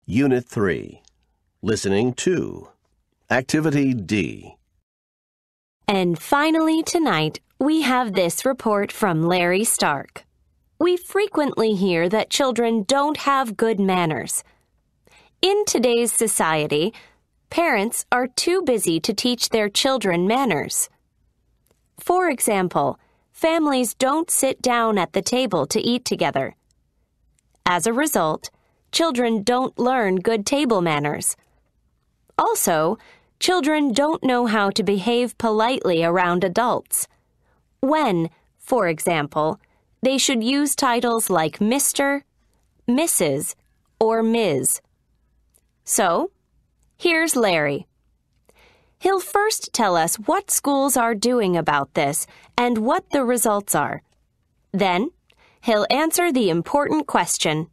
Unit 3. Listening 2. Activity D. And finally tonight, we have this report from Larry Stark. We frequently hear that children don't have good manners. In today's society, parents are too busy to teach their children manners. For example, families don't sit down at the table to eat together. As a result, children don't learn good table manners. Also, children don't know how to behave politely around adults. When, for example, they should use titles like Mr., Mrs., or Ms. So, here's Larry. He'll first tell us what schools are doing about this and what the results are. Then, he'll answer the important question: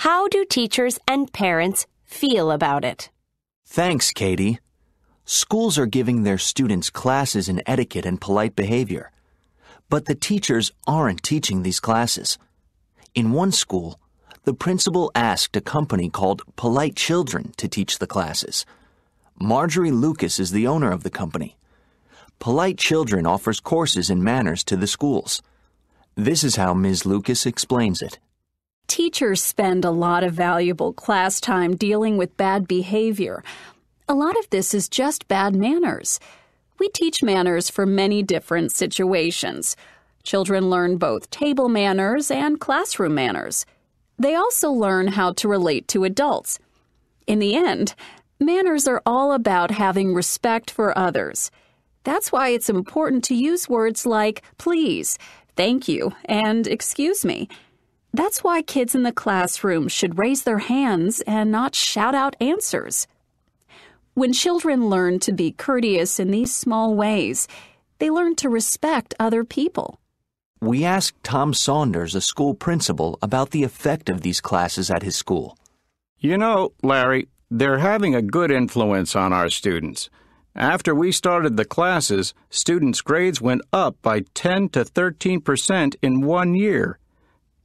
how do teachers and parents feel about it? Thanks, Katie. Schools are giving their students classes in etiquette and polite behavior. But the teachers aren't teaching these classes. In one school, the principal asked a company called Polite Children to teach the classes. Marjorie Lucas is the owner of the company. Polite Children offers courses in manners to the schools. This is how Ms. Lucas explains it. Teachers spend a lot of valuable class time dealing with bad behavior. A lot of this is just bad manners. We teach manners for many different situations. Children learn both table manners and classroom manners. They also learn how to relate to adults. In the end, manners are all about having respect for others. That's why it's important to use words like please, thank you, and excuse me. That's why kids in the classroom should raise their hands and not shout out answers. When children learn to be courteous in these small ways, they learn to respect other people. We asked Tom Saunders, a school principal, about the effect of these classes at his school. You know, Larry, they're having a good influence on our students. After we started the classes, students' grades went up by 10 to 13% in 1 year.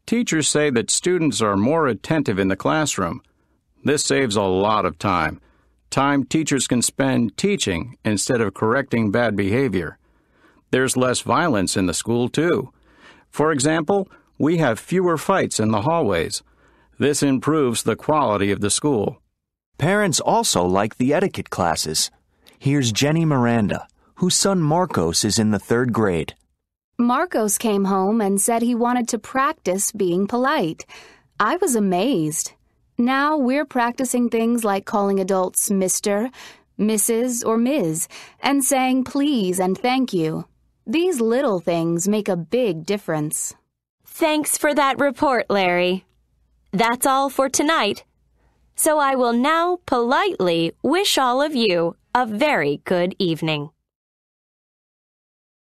Teachers say that students are more attentive in the classroom. This saves a lot of time. Time teachers can spend teaching instead of correcting bad behavior. There's less violence in the school, too. For example, we have fewer fights in the hallways. This improves the quality of the school. Parents also like the etiquette classes. Here's Jenny Miranda, whose son Marcos is in the 3rd grade. Marcos came home and said he wanted to practice being polite. I was amazed. Now we're practicing things like calling adults Mr., Mrs., or Ms., and saying please and thank you. These little things make a big difference. Thanks for that report, Larry. That's all for tonight. So I will now politely wish all of you a very good evening.